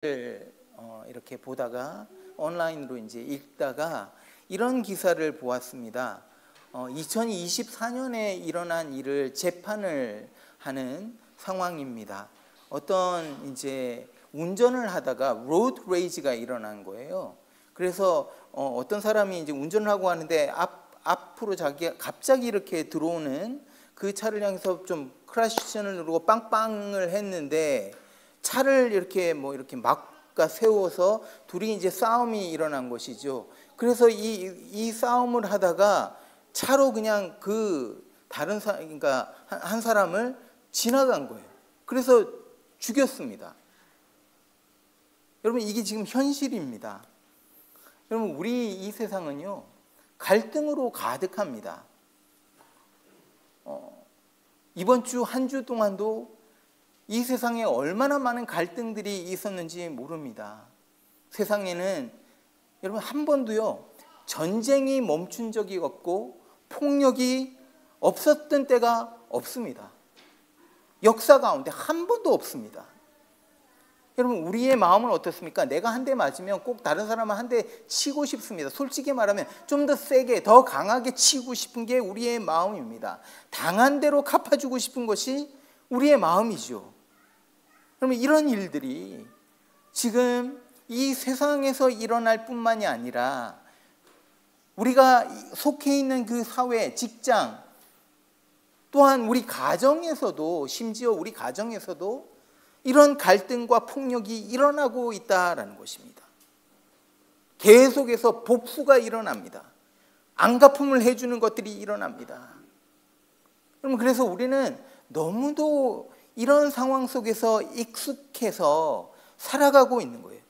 이렇게 보다가 온라인으로 이제 읽다가 이런 기사를 보았습니다. 2024년에 일어난 일을 재판을 하는 상황입니다. 어떤 이제 운전을 하다가 로드 레이지가 일어난 거예요. 그래서 어떤 사람이 이제 운전을 하고 하는데 앞으로 자기가 갑자기 이렇게 들어오는 그 차를 향해서 좀 크래시션을 누르고 빵빵을 했는데 차를 이렇게 이렇게 막가 세워서 둘이 이제 싸움이 일어난 것이죠. 그래서 이 싸움을 하다가 차로 그냥 그 다른 그러니까 한 사람을 지나간 거예요. 그래서 죽였습니다. 여러분, 이게 지금 현실입니다. 여러분, 우리 이 세상은요 갈등으로 가득합니다. 이번 주 한 주 동안도 이 세상에 얼마나 많은 갈등들이 있었는지 모릅니다. 세상에는 여러분 한 번도요 전쟁이 멈춘 적이 없고 폭력이 없었던 때가 없습니다. 역사 가운데 한 번도 없습니다. 여러분, 우리의 마음은 어떻습니까? 내가 한 대 맞으면 꼭 다른 사람을 한 대 치고 싶습니다. 솔직히 말하면 좀 더 세게, 더 강하게 치고 싶은 게 우리의 마음입니다. 당한 대로 갚아주고 싶은 것이 우리의 마음이죠. 그러면 이런 일들이 지금 이 세상에서 일어날 뿐만이 아니라 우리가 속해 있는 그 사회, 직장, 또한 우리 가정에서도, 심지어 우리 가정에서도 이런 갈등과 폭력이 일어나고 있다라는 것입니다. 계속해서 복수가 일어납니다. 안갚음을 해주는 것들이 일어납니다. 여러분, 그래서 우리는 너무도 이런 상황 속에서 익숙해서 살아가고 있는 거예요.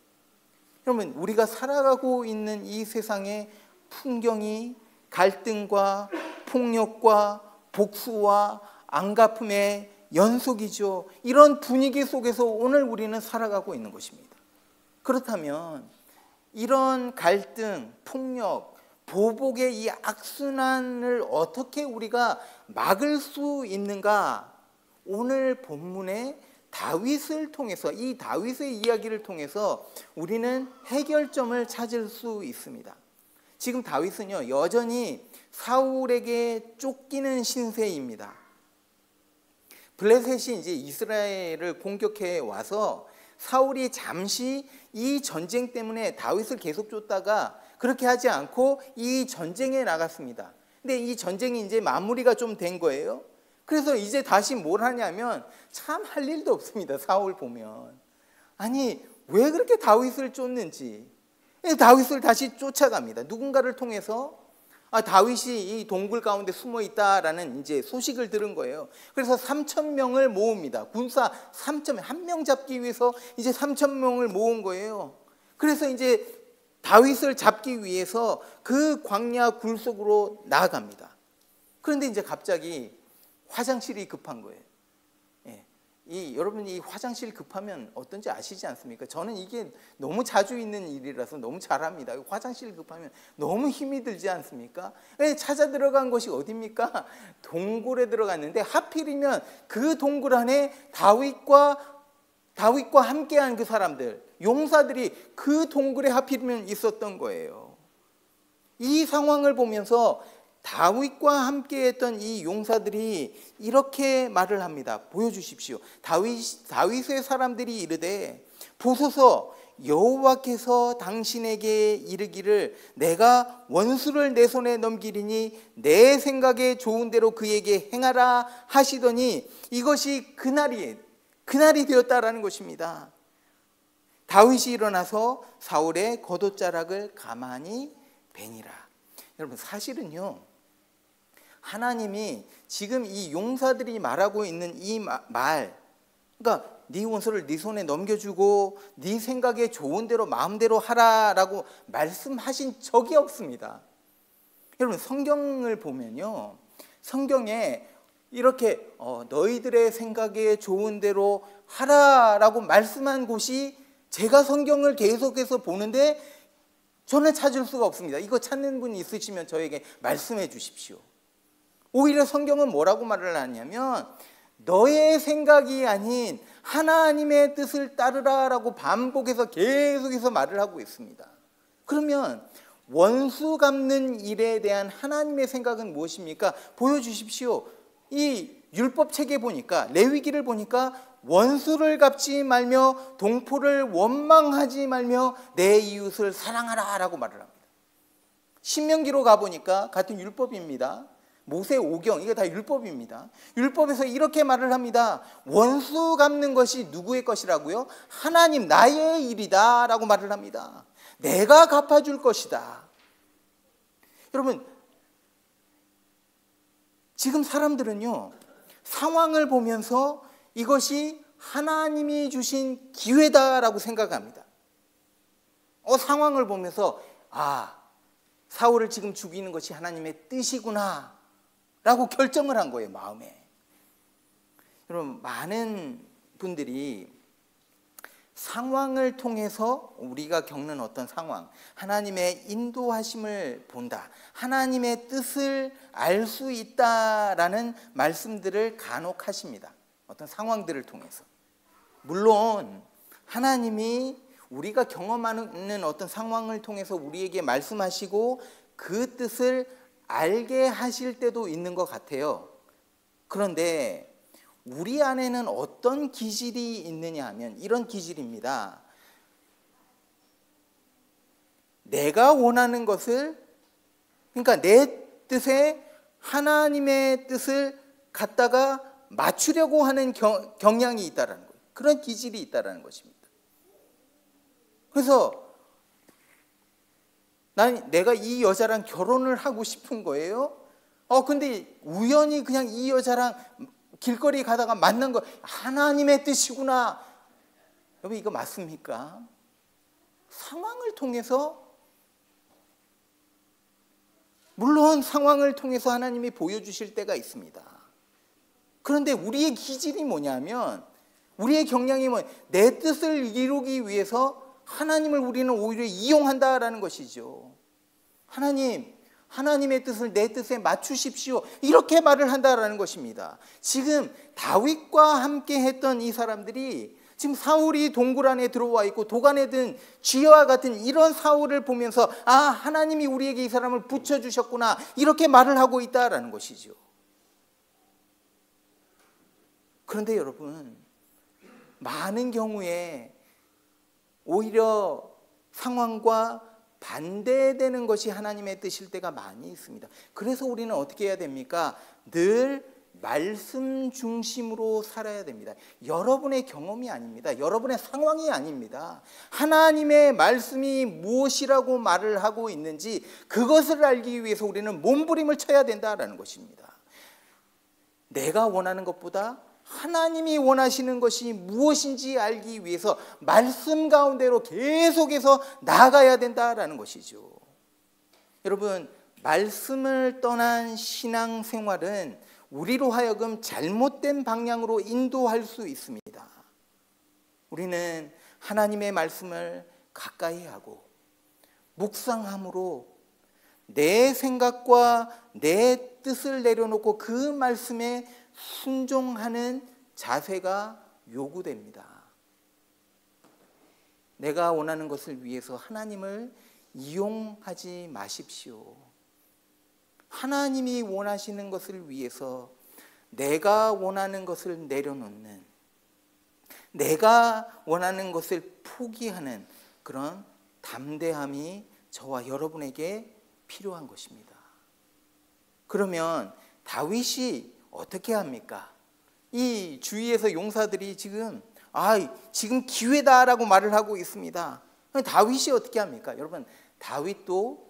여러분, 우리가 살아가고 있는 이 세상의 풍경이 갈등과 폭력과 복수와 안갚음의 연속이죠. 이런 분위기 속에서 오늘 우리는 살아가고 있는 것입니다. 그렇다면 이런 갈등, 폭력, 보복의 이 악순환을 어떻게 우리가 막을 수 있는가? 오늘 본문의 다윗을 통해서, 이 다윗의 이야기를 통해서 우리는 해결점을 찾을 수 있습니다. 지금 다윗은요 여전히 사울에게 쫓기는 신세입니다. 블레셋이 이제 이스라엘을 공격해 와서 사울이 잠시 이 전쟁 때문에 다윗을 계속 쫓다가 그렇게 하지 않고 이 전쟁에 나갔습니다. 근데 이 전쟁이 이제 마무리가 좀 된 거예요. 그래서 이제 다시 뭘 하냐면 참 할 일도 없습니다. 사울 보면 아니 왜 그렇게 다윗을 쫓는지 다윗을 다시 쫓아갑니다. 누군가를 통해서 다윗이 이 동굴 가운데 숨어 있다라는 이제 소식을 들은 거예요. 그래서 3,000명을 모읍니다. 군사 3,000명, 한 명 잡기 위해서 이제 3,000명을 모은 거예요. 그래서 이제 다윗을 잡기 위해서 그 광야 굴 속으로 나아갑니다. 그런데 이제 갑자기 화장실이 급한 거예요. 여러분, 이 화장실 급하면 어떤지 아시지 않습니까? 저는 이게 너무 자주 있는 일이라서 너무 잘합니다. 화장실 급하면 너무 힘이 들지 않습니까? 찾아 들어간 곳이 어디입니까? 동굴에 들어갔는데 하필이면 그 동굴 안에 다윗과 함께한 그 사람들, 용사들이 그 동굴에 하필이면 있었던 거예요. 이 상황을 보면서 다윗과 함께했던 이 용사들이 이렇게 말을 합니다. 보여주십시오. 다윗의 사람들이 이르되 보소서, 여호와께서 당신에게 이르기를 되가 원수를 내 손에 넘기리니 내 생각에 좋은 대로 그에게 행하라 하시더니 이것이 그날이 되었다라는 것입니다. 다윗이 일어나서 사울의 겉옷자락을 가만히 베니라. 여러분, 사실은요 하나님이 지금 이 용사들이 말하고 있는 이 말, 그러니까 네 원수를 네 손에 넘겨주고 네 생각에 좋은 대로 마음대로 하라라고 말씀하신 적이 없습니다. 여러분, 성경을 보면요 성경에 이렇게 너희들의 생각에 좋은 대로 하라라고 말씀한 곳이 제가 성경을 계속해서 보는데 저는 찾을 수가 없습니다. 이거 찾는 분이 있으시면 저에게 말씀해 주십시오. 오히려 성경은 뭐라고 말을 하냐면 너의 생각이 아닌 하나님의 뜻을 따르라라고 반복해서 계속해서 말을 하고 있습니다. 그러면 원수 갚는 일에 대한 하나님의 생각은 무엇입니까? 보여주십시오. 이 율법책에 보니까, 레위기를 보니까 원수를 갚지 말며 동포를 원망하지 말며 내 이웃을 사랑하라 라고 말을 합니다. 신명기로 가보니까 같은 율법입니다. 모세오경, 이게 다 율법입니다. 율법에서 이렇게 말을 합니다. 원수 갚는 것이 누구의 것이라고요? 하나님, 나의 일이다 라고 말을 합니다. 내가 갚아줄 것이다. 여러분, 지금 사람들은요, 상황을 보면서 이것이 하나님이 주신 기회다라고 생각합니다. 상황을 보면서 사울을 지금 죽이는 것이 하나님의 뜻이구나 라고 결정을 한 거예요, 마음에. 여러분, 많은 분들이 상황을 통해서 우리가 겪는 어떤 상황, 하나님의 인도하심을 본다, 하나님의 뜻을 알 수 있다라는 말씀들을 간혹 하십니다. 어떤 상황들을 통해서. 물론 하나님이 우리가 경험하는 어떤 상황을 통해서 우리에게 말씀하시고 그 뜻을 알게 하실 때도 있는 것 같아요. 그런데 우리 안에는 어떤 기질이 있느냐 하면 이런 기질입니다. 내가 원하는 것을, 그러니까 내 뜻에 하나님의 뜻을 갖다가 맞추려고 하는 경향이 있다는 거예요. 그런 기질이 있다는 것입니다. 그래서 내가 이 여자랑 결혼을 하고 싶은 거예요. 근데 우연히 그냥 이 여자랑 길거리 가다가 만난 거, 하나님의 뜻이구나. 여러분, 이거 맞습니까? 상황을 통해서, 물론 상황을 통해서 하나님이 보여주실 때가 있습니다. 그런데 우리의 기질이 뭐냐면, 우리의 경향이 내 뜻을 이루기 위해서 하나님을 우리는 오히려 이용한다라는 것이죠. 하나님의 뜻을 내 뜻에 맞추십시오, 이렇게 말을 한다라는 것입니다. 지금 다윗과 함께 했던 이 사람들이 지금 사울이 동굴 안에 들어와 있고 도간에 든 쥐와 같은 이런 사울을 보면서 하나님이 우리에게 이 사람을 붙여주셨구나, 이렇게 말을 하고 있다라는 것이죠. 그런데 여러분, 많은 경우에 오히려 상황과 반대되는 것이 하나님의 뜻일 때가 많이 있습니다. 그래서 우리는 어떻게 해야 됩니까? 늘 말씀 중심으로 살아야 됩니다. 여러분의 경험이 아닙니다. 여러분의 상황이 아닙니다. 하나님의 말씀이 무엇이라고 말을 하고 있는지 그것을 알기 위해서 우리는 몸부림을 쳐야 된다는 것입니다. 내가 원하는 것보다 하나님이 원하시는 것이 무엇인지 알기 위해서 말씀 가운데로 계속해서 나아가야 된다라는 것이죠. 여러분, 말씀을 떠난 신앙생활은 우리로 하여금 잘못된 방향으로 인도할 수 있습니다. 우리는 하나님의 말씀을 가까이 하고 묵상함으로 내 생각과 내 뜻을 내려놓고 그 말씀에 순종하는 자세가 요구됩니다. 내가 원하는 것을 위해서 하나님을 이용하지 마십시오. 하나님이 원하시는 것을 위해서 내가 원하는 것을 내려놓는, 내가 원하는 것을 포기하는 그런 담대함이 저와 여러분에게 필요한 것입니다. 그러면 다윗이 어떻게 합니까? 이 주위에서 용사들이 지금 기회다라고 말을 하고 있습니다. 다윗이 어떻게 합니까? 여러분, 다윗도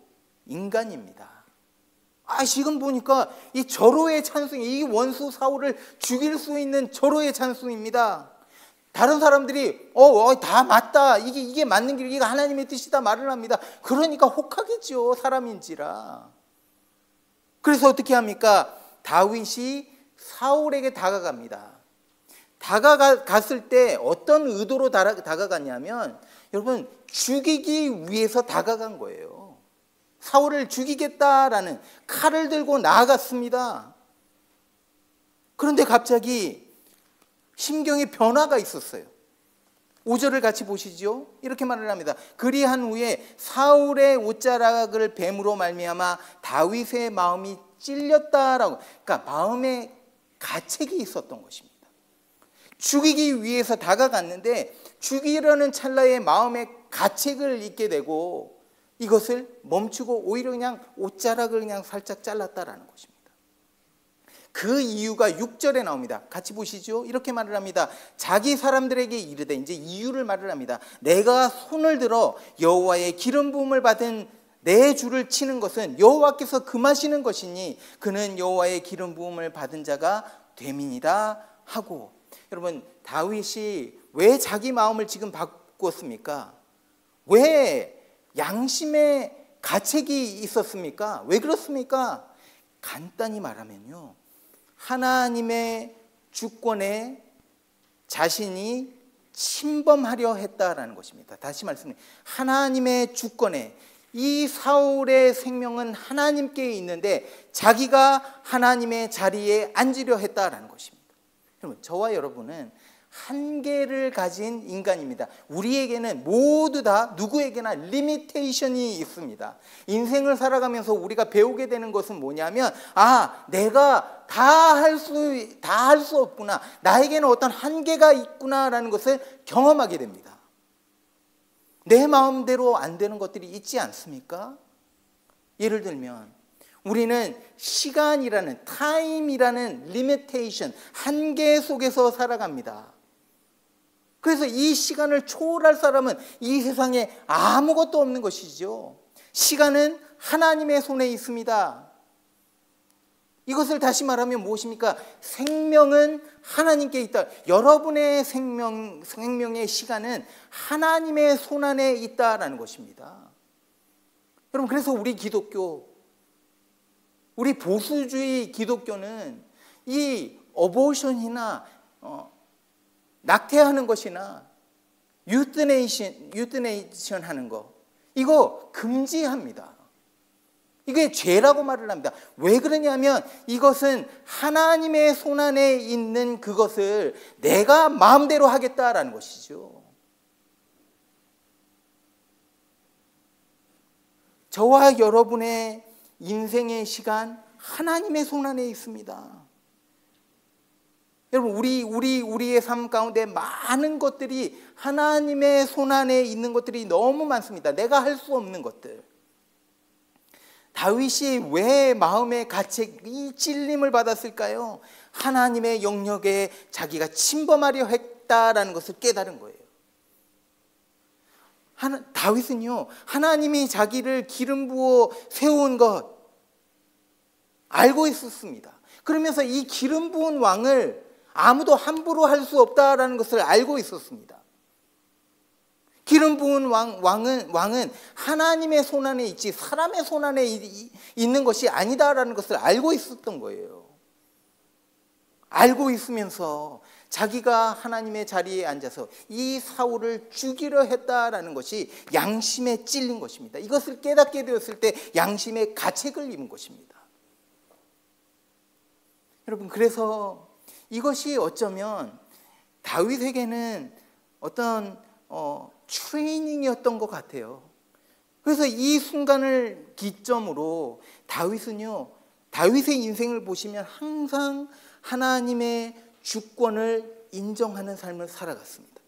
인간입니다. 지금 보니까 이 절호의 찬송이, 이 원수 사울을 죽일 수 있는 절호의 찬송입니다. 다른 사람들이 다 맞다, 이게 맞는 길, 이게 하나님의 뜻이다 말을 합니다. 그러니까 혹하겠죠, 사람인지라. 그래서 어떻게 합니까? 다윗이 사울에게 다가갑니다. 다가갔을 때 어떤 의도로 다가갔냐면, 여러분, 죽이기 위해서 다가간 거예요. 사울을 죽이겠다라는 칼을 들고 나아갔습니다. 그런데 갑자기 심경의 변화가 있었어요. 5절을 같이 보시죠. 이렇게 말을 합니다. 그리한 후에 사울의 옷자락을 뱀으로 말미암아 다윗의 마음이 찔렸다라고. 그러니까 마음에 가책이 있었던 것입니다. 죽이기 위해서 다가갔는데 죽이려는 찰나에 마음에 가책을 잊게 되고 이것을 멈추고 오히려 그냥 옷자락을 그냥 살짝 잘랐다라는 것입니다. 그 이유가 6절에 나옵니다. 같이 보시죠. 이렇게 말을 합니다. 자기 사람들에게 이르되, 이제 이유를 말을 합니다. 내가 손을 들어 여호와의 기름 부음을 받은 내 주를 치는 것은 여호와께서 금하시는 것이니 그는 여호와의 기름 부음을 받은 자가 됨이니라 하고. 여러분, 다윗이 왜 자기 마음을 지금 바꿨습니까? 왜 양심의 가책이 있었습니까? 왜 그렇습니까? 간단히 말하면요, 하나님의 주권에 자신이 침범하려 했다라는 것입니다. 다시 말씀드립니다. 하나님의 주권에, 이 사울의 생명은 하나님께 있는데 자기가 하나님의 자리에 앉으려 했다라는 것입니다. 여러분, 저와 여러분은 한계를 가진 인간입니다. 우리에게는 모두 다 누구에게나 리미테이션이 있습니다. 인생을 살아가면서 우리가 배우게 되는 것은 뭐냐면, 내가 다 할 수 없구나, 나에게는 어떤 한계가 있구나라는 것을 경험하게 됩니다. 내 마음대로 안 되는 것들이 있지 않습니까? 예를 들면 우리는 시간이라는, 타임이라는 리미테이션, 한계 속에서 살아갑니다. 그래서 이 시간을 초월할 사람은 이 세상에 아무것도 없는 것이죠. 시간은 하나님의 손에 있습니다. 이것을 다시 말하면 무엇입니까? 생명은 하나님께 있다. 여러분의 생명의 시간은 하나님의 손 안에 있다라는 것입니다. 여러분, 그래서 우리 보수주의 기독교는 이 어보션이나 낙태하는 것이나 유트네이션 하는 거, 이거 금지합니다. 이게 죄라고 말을 합니다. 왜 그러냐면 이것은 하나님의 손 안에 있는 그것을 내가 마음대로 하겠다라는 것이죠. 저와 여러분의 인생의 시간 하나님의 손 안에 있습니다. 여러분, 우리의 삶 가운데 많은 것들이 하나님의 손 안에 있는 것들이 너무 많습니다. 내가 할 수 없는 것들. 다윗이 왜 마음의 가책이 찔림을 받았을까요? 하나님의 영역에 자기가 침범하려 했다라는 것을 깨달은 거예요. 다윗은요, 하나님이 자기를 기름 부어 세운 것 알고 있었습니다. 그러면서 이 기름 부은 왕을 아무도 함부로 할 수 없다라는 것을 알고 있었습니다. 기름 부은 왕은 하나님의 손 안에 있지 사람의 손 안에 있는 것이 아니다라는 것을 알고 있었던 거예요. 알고 있으면서 자기가 하나님의 자리에 앉아서 이 사울을 죽이려 했다라는 것이 양심에 찔린 것입니다. 이것을 깨닫게 되었을 때 양심의 가책을 입은 것입니다. 여러분, 그래서 이것이 어쩌면 다윗에게는 어떤 트레이닝이었던 것 같아요. 그래서 이 순간을 기점으로 다윗의 인생을 보시면 항상 하나님의 주권을 인정하는 삶을 살아갔습니다.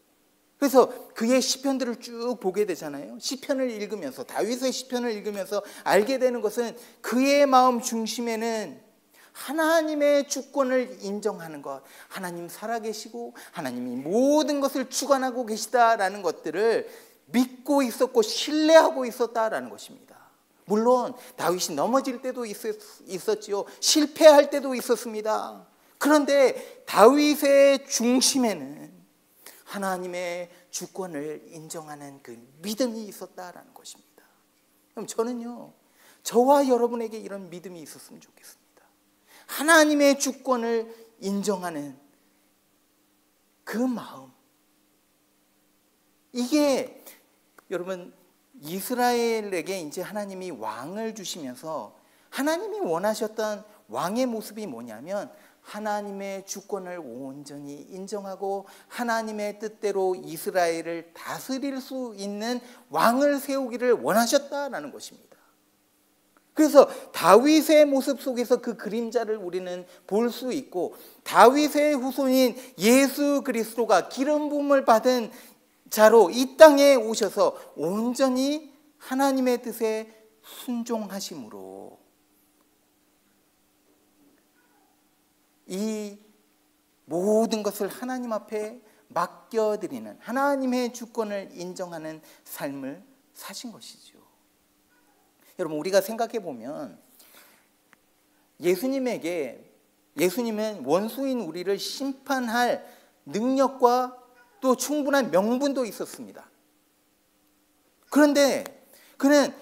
그래서 그의 시편들을 쭉 보게 되잖아요. 시편을 읽으면서, 다윗의 시편을 읽으면서 알게 되는 것은 그의 마음 중심에는 하나님의 주권을 인정하는 것, 하나님 살아계시고 하나님이 모든 것을 주관하고 계시다라는 것들을 믿고 있었고 신뢰하고 있었다라는 것입니다. 물론 다윗이 넘어질 때도 있었지요. 실패할 때도 있었습니다. 그런데 다윗의 중심에는 하나님의 주권을 인정하는 그 믿음이 있었다라는 것입니다. 그럼 저는요, 저와 여러분에게 이런 믿음이 있었으면 좋겠습니다. 하나님의 주권을 인정하는 그 마음, 이게 여러분, 이스라엘에게 이제 하나님이 왕을 주시면서 하나님이 원하셨던 왕의 모습이 뭐냐면 하나님의 주권을 온전히 인정하고 하나님의 뜻대로 이스라엘을 다스릴 수 있는 왕을 세우기를 원하셨다라는 것입니다. 그래서 다윗의 모습 속에서 그 그림자를 우리는 볼 수 있고, 다윗의 후손인 예수 그리스도가 기름 부음을 받은 자로 이 땅에 오셔서 온전히 하나님의 뜻에 순종하심으로 이 모든 것을 하나님 앞에 맡겨드리는, 하나님의 주권을 인정하는 삶을 사신 것이죠. 여러분, 우리가 생각해 보면 예수님은 원수인 우리를 심판할 능력과 또 충분한 명분도 있었습니다. 그런데 그는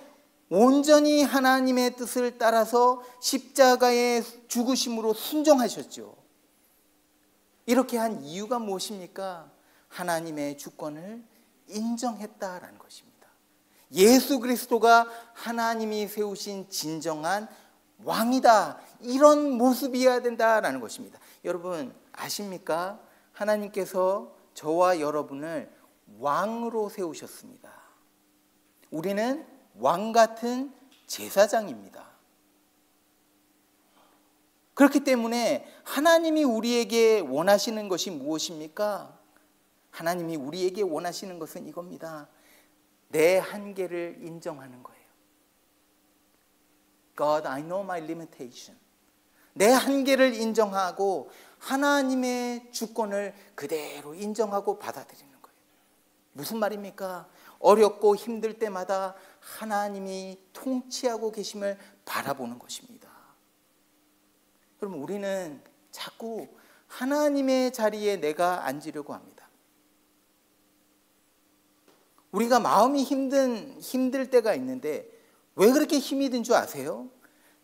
온전히 하나님의 뜻을 따라서 십자가의 죽으심으로 순종하셨죠. 이렇게 한 이유가 무엇입니까? 하나님의 주권을 인정했다라는 것입니다. 예수 그리스도가 하나님이 세우신 진정한 왕이다, 이런 모습이어야 된다라는 것입니다. 여러분 아십니까? 하나님께서 저와 여러분을 왕으로 세우셨습니다. 우리는 왕 같은 제사장입니다. 그렇기 때문에 하나님이 우리에게 원하시는 것이 무엇입니까? 하나님이 우리에게 원하시는 것은 이겁니다. 내 한계를 인정하는 거예요. God, I know my limitation. 내 한계를 인정하고 하나님의 주권을 그대로 인정하고 받아들이는 거예요. 무슨 말입니까? 어렵고 힘들 때마다 하나님이 통치하고 계심을 바라보는 것입니다. 그럼 우리는 자꾸 하나님의 자리에 내가 앉으려고 합니다. 우리가 마음이 힘들 때가 있는데 왜 그렇게 힘이 든 줄 아세요?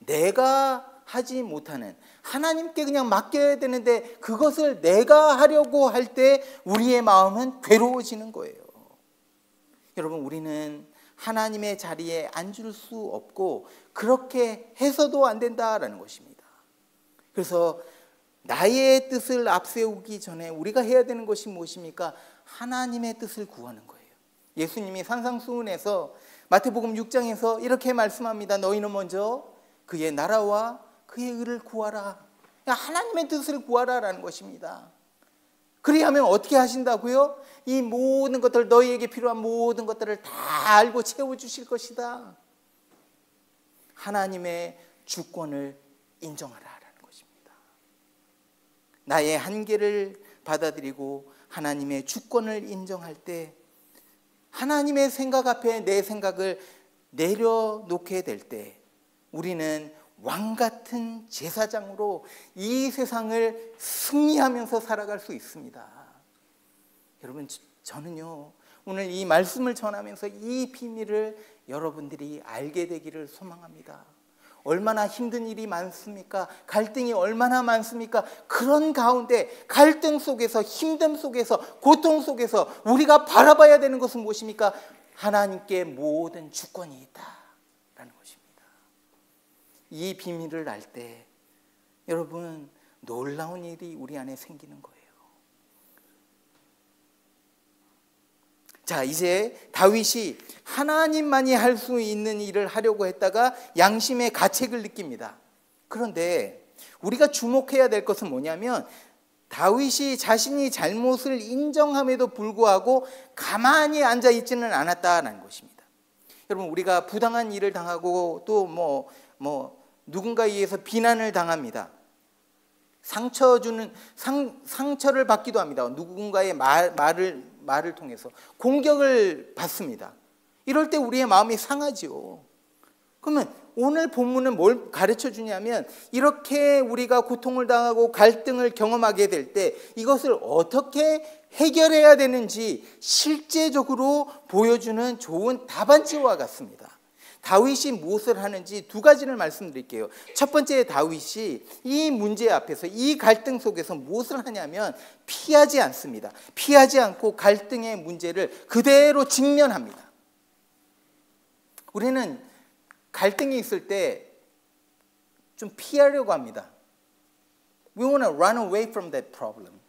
내가 하지 못하는, 하나님께 그냥 맡겨야 되는데 그것을 내가 하려고 할 때 우리의 마음은 괴로워지는 거예요. 여러분, 우리는 하나님의 자리에 앉을 수 없고 그렇게 해서도 안 된다라는 것입니다. 그래서 나의 뜻을 앞세우기 전에 우리가 해야 되는 것이 무엇입니까? 하나님의 뜻을 구하는 거예요. 예수님이 산상수훈에서 마태복음 6장에서 이렇게 말씀합니다. 너희는 먼저 그의 나라와 그의 의를 구하라. 하나님의 뜻을 구하라라는 것입니다. 그리하면 어떻게 하신다고요? 이 모든 것들, 너희에게 필요한 모든 것들을 다 알고 채워주실 것이다. 하나님의 주권을 인정하라라는 것입니다. 나의 한계를 받아들이고 하나님의 주권을 인정할 때 하나님의 생각 앞에 내 생각을 내려놓게 될 때 우리는 왕 같은 제사장으로 이 세상을 승리하면서 살아갈 수 있습니다. 여러분, 저는요 오늘 이 말씀을 전하면서 이 비밀을 여러분들이 알게 되기를 소망합니다. 얼마나 힘든 일이 많습니까? 갈등이 얼마나 많습니까? 그런 가운데 갈등 속에서, 힘듦 속에서, 고통 속에서 우리가 바라봐야 되는 것은 무엇입니까? 하나님께 모든 주권이 있다라는 것입니다. 이 비밀을 알 때 여러분, 놀라운 일이 우리 안에 생기는 거예요. 자, 이제 다윗이 하나님만이 할 수 있는 일을 하려고 했다가 양심의 가책을 느낍니다. 그런데 우리가 주목해야 될 것은 뭐냐면 다윗이 자신이 잘못을 인정함에도 불구하고 가만히 앉아 있지는 않았다는 것입니다. 여러분, 우리가 부당한 일을 당하고 또 누군가에 의해서 비난을 당합니다. 상처를 받기도 합니다. 누군가의 말을 통해서 공격을 받습니다. 이럴 때 우리의 마음이 상하죠. 그러면 오늘 본문은 뭘 가르쳐 주냐면 이렇게 우리가 고통을 당하고 갈등을 경험하게 될 때 이것을 어떻게 해결해야 되는지 실제적으로 보여주는 좋은 답안지와 같습니다. 다윗이 무엇을 하는지 두 가지를 말씀드릴게요. 첫 번째, 다윗이 이 문제 앞에서, 이 갈등 속에서 무엇을 하냐면 피하지 않습니다. 피하지 않고 갈등의 문제를 그대로 직면합니다. 우리는 갈등이 있을 때 좀 피하려고 합니다. We want to run away from that problem.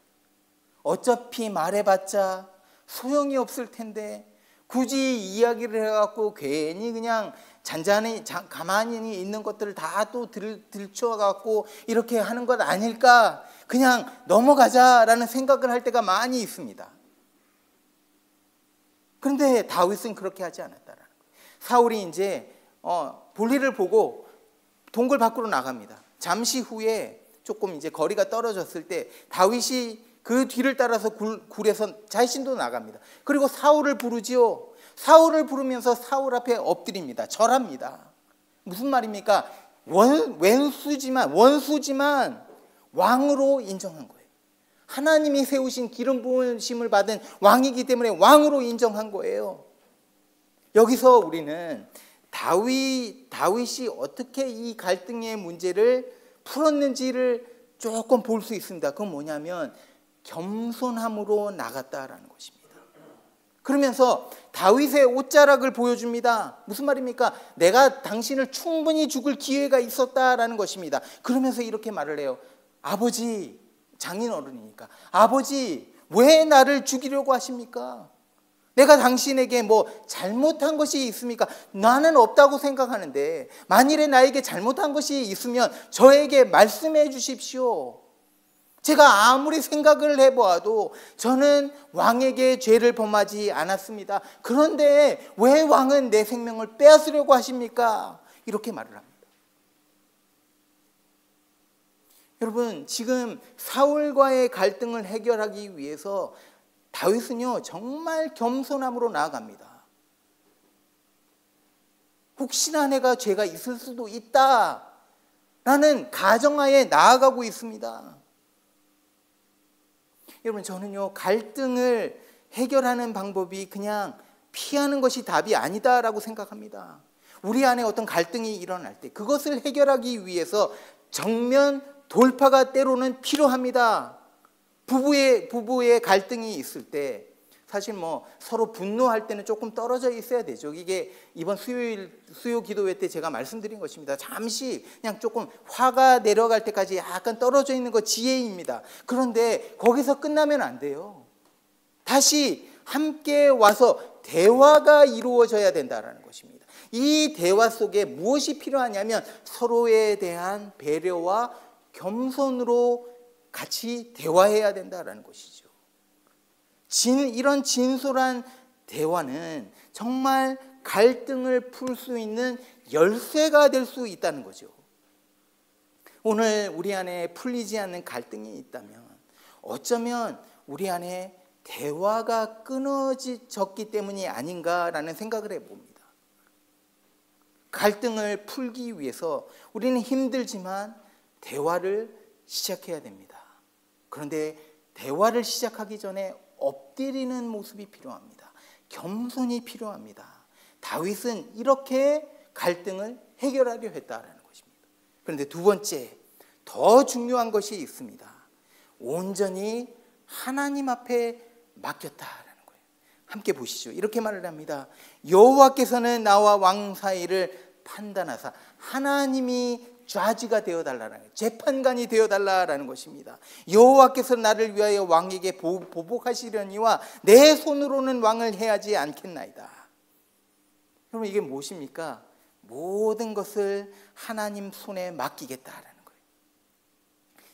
어차피 말해봤자 소용이 없을 텐데 굳이 이야기를 해갖고 괜히 그냥 잔잔히 가만히 있는 것들을 다 또 들춰갖고 이렇게 하는 것 아닐까, 그냥 넘어가자라는 생각을 할 때가 많이 있습니다. 그런데 다윗은 그렇게 하지 않았다라는 거예요. 사울이 이제 볼일을 보고 동굴 밖으로 나갑니다. 잠시 후에 조금 이제 거리가 떨어졌을 때 다윗이 그 뒤를 따라서 굴에서 자신도 나갑니다. 그리고 사울을 부르지요. 사울을 부르면서 사울 앞에 엎드립니다. 절합니다. 무슨 말입니까? 원수지만 왕으로 인정한 거예요. 하나님이 세우신 기름 부으심을 받은 왕이기 때문에 왕으로 인정한 거예요. 여기서 우리는 다윗이 어떻게 이 갈등의 문제를 풀었는지를 조금 볼 수 있습니다. 그건 뭐냐면 겸손함으로 나갔다라는 것입니다. 그러면서 다윗의 옷자락을 보여줍니다. 무슨 말입니까? 내가 당신을 충분히 죽을 기회가 있었다라는 것입니다. 그러면서 이렇게 말을 해요. 아버지, 장인어른이니까, 아버지 왜 나를 죽이려고 하십니까? 내가 당신에게 뭐 잘못한 것이 있습니까? 나는 없다고 생각하는데 만일에 나에게 잘못한 것이 있으면 저에게 말씀해 주십시오. 제가 아무리 생각을 해보아도 저는 왕에게 죄를 범하지 않았습니다. 그런데 왜 왕은 내 생명을 빼앗으려고 하십니까? 이렇게 말을 합니다. 여러분, 지금 사울과의 갈등을 해결하기 위해서 다윗은요 정말 겸손함으로 나아갑니다. 혹시나 내가 죄가 있을 수도 있다라는 가정하에 나아가고 있습니다. 여러분, 저는요 갈등을 해결하는 방법이 그냥 피하는 것이 답이 아니다라고 생각합니다. 우리 안에 어떤 갈등이 일어날 때 그것을 해결하기 위해서 정면 돌파가 때로는 필요합니다. 부부의 갈등이 있을 때 사실 뭐 서로 분노할 때는 조금 떨어져 있어야 되죠. 이게 이번 수요 기도회 때 제가 말씀드린 것입니다. 잠시 그냥 조금 화가 내려갈 때까지 약간 떨어져 있는 거 지혜입니다. 그런데 거기서 끝나면 안 돼요. 다시 함께 와서 대화가 이루어져야 된다는 것입니다. 이 대화 속에 무엇이 필요하냐면 서로에 대한 배려와 겸손으로 같이 대화해야 된다는 것이죠. 이런 진솔한 대화는 정말 갈등을 풀 수 있는 열쇠가 될 수 있다는 거죠. 오늘 우리 안에 풀리지 않는 갈등이 있다면 어쩌면 우리 안에 대화가 끊어졌기 때문이 아닌가라는 생각을 해봅니다. 갈등을 풀기 위해서 우리는 힘들지만 대화를 시작해야 됩니다. 그런데 대화를 시작하기 전에 엎드리는 모습이 필요합니다. 겸손이 필요합니다. 다윗은 이렇게 갈등을 해결하려 했다라는 것입니다. 그런데 두 번째, 더 중요한 것이 있습니다. 온전히 하나님 앞에 맡겼다라는 거예요. 함께 보시죠. 이렇게 말을 합니다. 여호와께서는 나와 왕 사이를 판단하사 하나님이 좌지가 되어달라는 거예요. 재판관이 되어달라는 것입니다. 여호와께서 나를 위하여 왕에게 보복하시려니와 내 손으로는 왕을 해하지 않겠나이다. 여러분, 이게 무엇입니까? 모든 것을 하나님 손에 맡기겠다라는 거예요.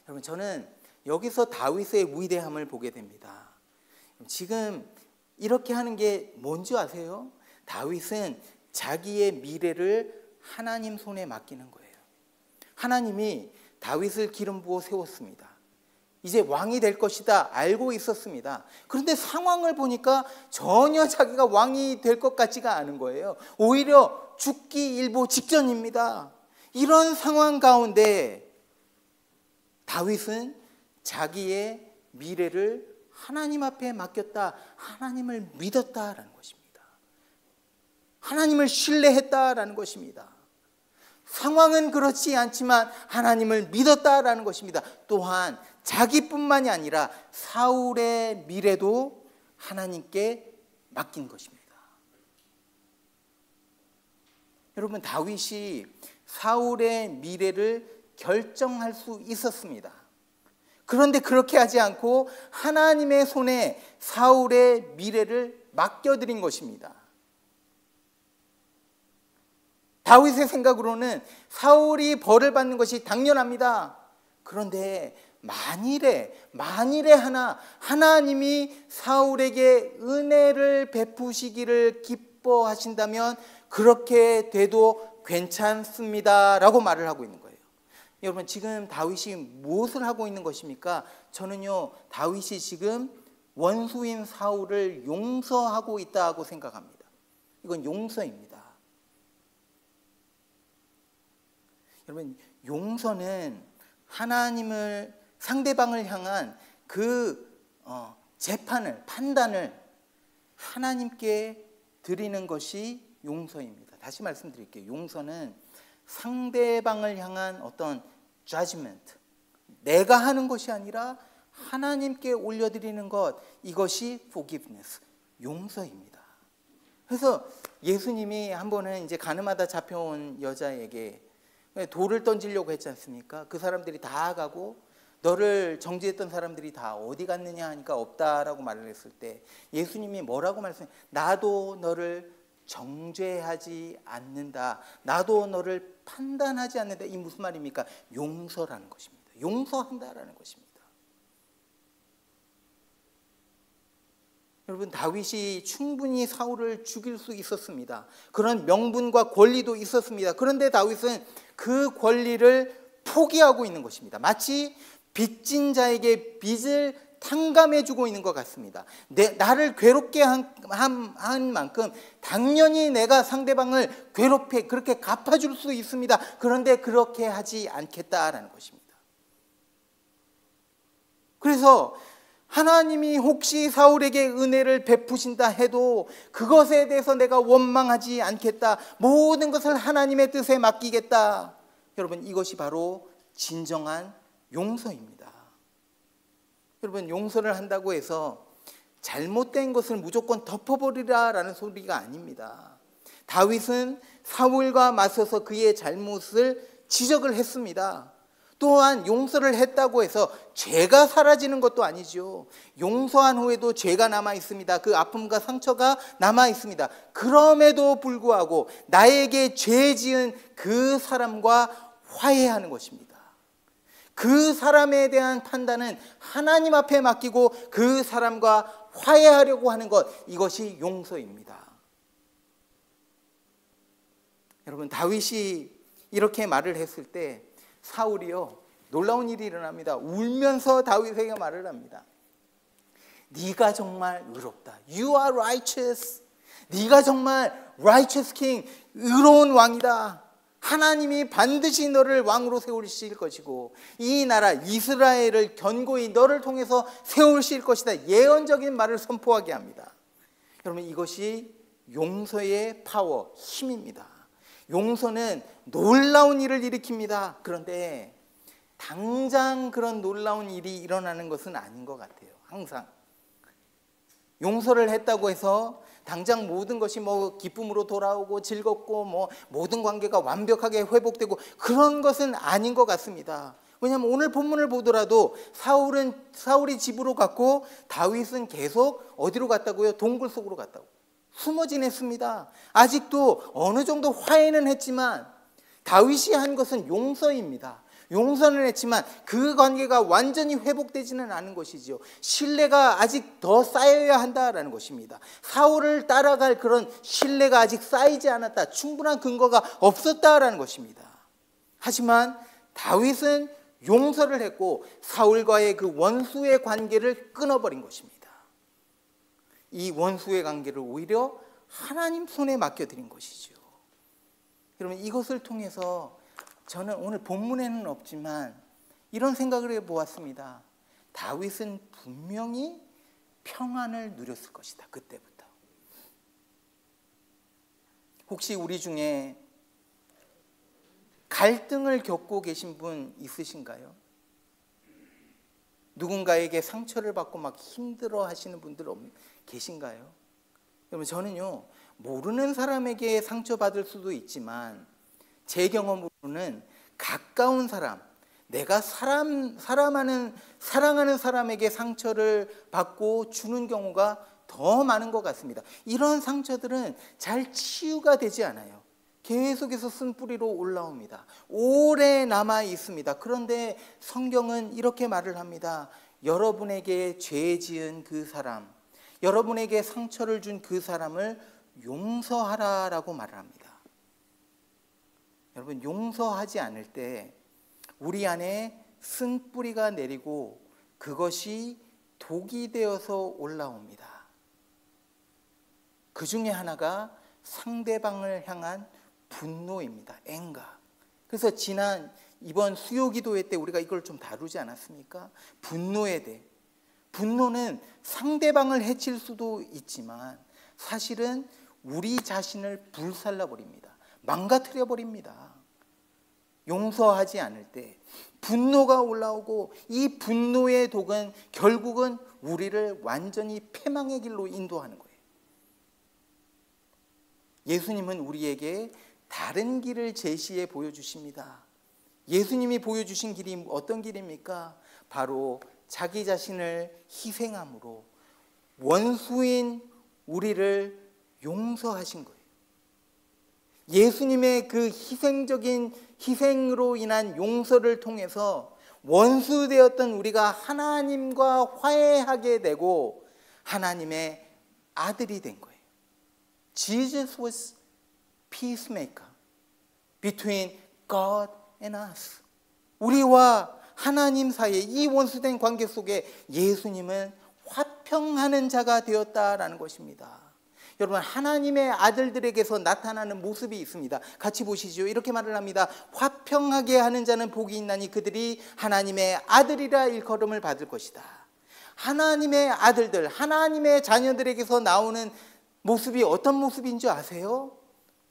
여러분, 저는 여기서 다윗의 위대함을 보게 됩니다. 지금 이렇게 하는 게 뭔지 아세요? 다윗은 자기의 미래를 하나님 손에 맡기는 거예요. 하나님이 다윗을 기름 부어 세웠습니다. 이제 왕이 될 것이다 알고 있었습니다. 그런데 상황을 보니까 전혀 자기가 왕이 될 것 같지가 않은 거예요. 오히려 죽기 일보 직전입니다. 이런 상황 가운데 다윗은 자기의 미래를 하나님 앞에 맡겼다, 하나님을 믿었다라는 것입니다. 하나님을 신뢰했다라는 것입니다. 상황은 그렇지 않지만 하나님을 믿었다라는 것입니다. 또한 자기뿐만이 아니라 사울의 미래도 하나님께 맡긴 것입니다. 여러분, 다윗이 사울의 미래를 결정할 수 있었습니다. 그런데 그렇게 하지 않고 하나님의 손에 사울의 미래를 맡겨드린 것입니다. 다윗의 생각으로는 사울이 벌을 받는 것이 당연합니다. 그런데 만일에 하나님이 사울에게 은혜를 베푸시기를 기뻐하신다면 그렇게 돼도 괜찮습니다 라고 말을 하고 있는 거예요. 여러분, 지금 다윗이 무엇을 하고 있는 것입니까? 저는요, 다윗이 지금 원수인 사울을 용서하고 있다고 생각합니다. 이건 용서입니다. 여러분, 용서는 상대방을 향한 그 판단을 하나님께 드리는 것이 용서입니다. 다시 말씀드릴게요. 용서는 상대방을 향한 어떤 judgment, 내가 하는 것이 아니라 하나님께 올려드리는 것, 이것이 forgiveness, 용서입니다. 그래서 예수님이 한 번은 이제 가늠하다 잡혀온 여자에게 돌을 던지려고 했지 않습니까? 그 사람들이 다 가고 너를 정죄했던 사람들이 다 어디 갔느냐 하니까 없다라고 말을 했을 때 예수님이 뭐라고 말씀해요? 나도 너를 정죄하지 않는다. 나도 너를 판단하지 않는다. 이 무슨 말입니까? 용서라는 것입니다. 용서한다라는 것입니다. 여러분, 다윗이 충분히 사울을 죽일 수 있었습니다. 그런 명분과 권리도 있었습니다. 그런데 다윗은 그 권리를 포기하고 있는 것입니다. 마치 빚진 자에게 빚을 탕감해주고 있는 것 같습니다. 나를 괴롭게 한 만큼 당연히 내가 상대방을 괴롭게 그렇게 갚아줄 수 있습니다. 그런데 그렇게 하지 않겠다라는 것입니다. 그래서 하나님이 혹시 사울에게 은혜를 베푸신다 해도 그것에 대해서 내가 원망하지 않겠다. 모든 것을 하나님의 뜻에 맡기겠다. 여러분, 이것이 바로 진정한 용서입니다. 여러분, 용서를 한다고 해서 잘못된 것을 무조건 덮어버리라라는 소리가 아닙니다. 다윗은 사울과 맞서서 그의 잘못을 지적을 했습니다. 또한 용서를 했다고 해서 죄가 사라지는 것도 아니죠. 용서한 후에도 죄가 남아 있습니다. 그 아픔과 상처가 남아 있습니다. 그럼에도 불구하고 나에게 죄 지은 그 사람과 화해하는 것입니다. 그 사람에 대한 판단은 하나님 앞에 맡기고 그 사람과 화해하려고 하는 것, 이것이 용서입니다. 여러분, 다윗이 이렇게 말을 했을 때 사울이요, 놀라운 일이 일어납니다. 울면서 다윗에게 말을 합니다. 네가 정말 의롭다. You are righteous. 네가 정말 righteous king, 의로운 왕이다. 하나님이 반드시 너를 왕으로 세우실 것이고 이 나라 이스라엘을 견고히 너를 통해서 세우실 것이다. 예언적인 말을 선포하게 합니다. 여러분, 이것이 용서의 파워, 힘입니다. 용서는 놀라운 일을 일으킵니다. 그런데 당장 그런 놀라운 일이 일어나는 것은 아닌 것 같아요. 항상 용서를 했다고 해서 당장 모든 것이 기쁨으로 돌아오고 즐겁고 모든 관계가 완벽하게 회복되고 그런 것은 아닌 것 같습니다. 왜냐하면 오늘 본문을 보더라도 사울이 집으로 갔고 다윗은 계속 어디로 갔다고요? 동굴 속으로 갔다고. 숨어 지냈습니다. 아직도 어느 정도 화해는 했지만 다윗이 한 것은 용서입니다. 용서는 했지만 그 관계가 완전히 회복되지는 않은 것이죠. 신뢰가 아직 더 쌓여야 한다라는 것입니다. 사울을 따라갈 그런 신뢰가 아직 쌓이지 않았다. 충분한 근거가 없었다라는 것입니다. 하지만 다윗은 용서를 했고 사울과의 그 원수의 관계를 끊어버린 것입니다. 이 원수의 관계를 오히려 하나님 손에 맡겨드린 것이죠. 여러분, 이것을 통해서 저는 오늘 본문에는 없지만 이런 생각을 해보았습니다. 다윗은 분명히 평안을 누렸을 것이다. 그때부터. 혹시 우리 중에 갈등을 겪고 계신 분 있으신가요? 누군가에게 상처를 받고 막 힘들어 하시는 분들 계신가요? 여러분, 저는요, 모르는 사람에게 상처받을 수도 있지만 제 경험으로는 가까운 사람, 내가 사랑하는 사람에게 상처를 받고 주는 경우가 더 많은 것 같습니다. 이런 상처들은 잘 치유가 되지 않아요. 계속해서 쓴뿌리로 올라옵니다. 오래 남아 있습니다. 그런데 성경은 이렇게 말을 합니다. 여러분에게 죄 지은 그 사람, 여러분에게 상처를 준 그 사람을 용서하라라고 말을 합니다. 여러분, 용서하지 않을 때 우리 안에 쓴뿌리가 내리고 그것이 독이 되어서 올라옵니다. 그 중에 하나가 상대방을 향한 분노입니다. 앵가. 그래서 이번 수요기도회 때 우리가 이걸 좀 다루지 않았습니까? 분노에 대해. 분노는 상대방을 해칠 수도 있지만 사실은 우리 자신을 불살라 버립니다. 망가뜨려 버립니다. 용서하지 않을 때 분노가 올라오고 이 분노의 독은 결국은 우리를 완전히 패망의 길로 인도하는 거예요. 예수님은 우리에게 다른 길을 제시해 보여주십니다. 예수님이 보여주신 길이 어떤 길입니까? 바로 자기 자신을 희생함으로 원수인 우리를 용서하신 거예요. 예수님의 그 희생적인 희생으로 인한 용서를 통해서 원수되었던 우리가 하나님과 화해하게 되고 하나님의 아들이 된 거예요. Jesus was peacemaker between God and us. 우리와 하나님 사이의 이 원수된 관계 속에 예수님은 화평하는 자가 되었다라는 것입니다. 여러분, 하나님의 아들들에게서 나타나는 모습이 있습니다. 같이 보시죠. 이렇게 말을 합니다. 화평하게 하는 자는 복이 있나니 그들이 하나님의 아들이라 일컬음을 받을 것이다. 하나님의 아들들, 하나님의 자녀들에게서 나오는 모습이 어떤 모습인 줄 아세요?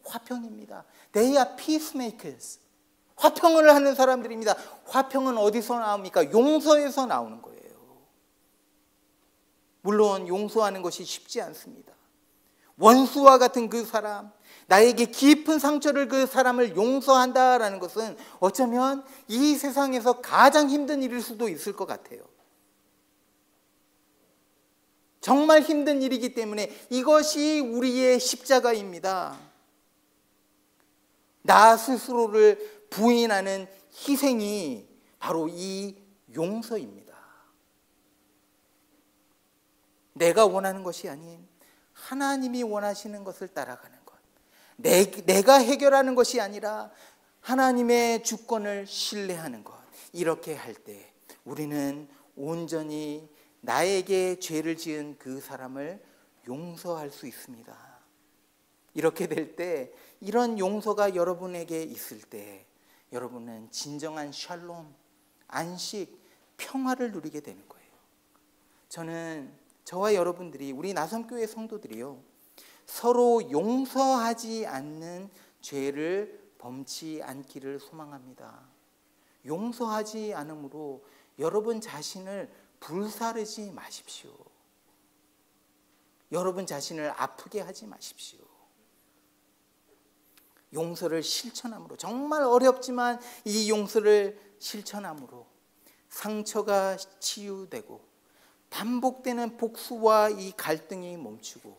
화평입니다. They are peacemakers. 화평을 하는 사람들입니다. 화평은 어디서 나옵니까? 용서에서 나오는 거예요. 물론 용서하는 것이 쉽지 않습니다. 원수와 같은 그 사람, 나에게 깊은 상처를 그 사람을 용서한다라는 것은 어쩌면 이 세상에서 가장 힘든 일일 수도 있을 것 같아요. 정말 힘든 일이기 때문에 이것이 우리의 십자가입니다. 나 스스로를 부인하는 희생이 바로 이 용서입니다. 내가 원하는 것이 아닌 하나님이 원하시는 것을 따라가는 것. 내가 해결하는 것이 아니라 하나님의 주권을 신뢰하는 것. 이렇게 할 때 우리는 온전히 나에게 죄를 지은 그 사람을 용서할 수 있습니다. 이렇게 될 때, 이런 용서가 여러분에게 있을 때 여러분은 진정한 샬롬, 안식, 평화를 누리게 되는 거예요. 저와 여러분들이, 우리 나섬교회 성도들이요, 서로 용서하지 않는 죄를 범치 않기를 소망합니다. 용서하지 않으므로 여러분 자신을 불사르지 마십시오. 여러분 자신을 아프게 하지 마십시오. 용서를 실천함으로, 정말 어렵지만 이 용서를 실천함으로 상처가 치유되고 반복되는 복수와 이 갈등이 멈추고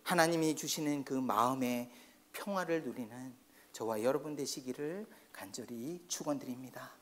하나님이 주시는 그 마음의 평화를 누리는 저와 여러분 되시기를 간절히 축원드립니다.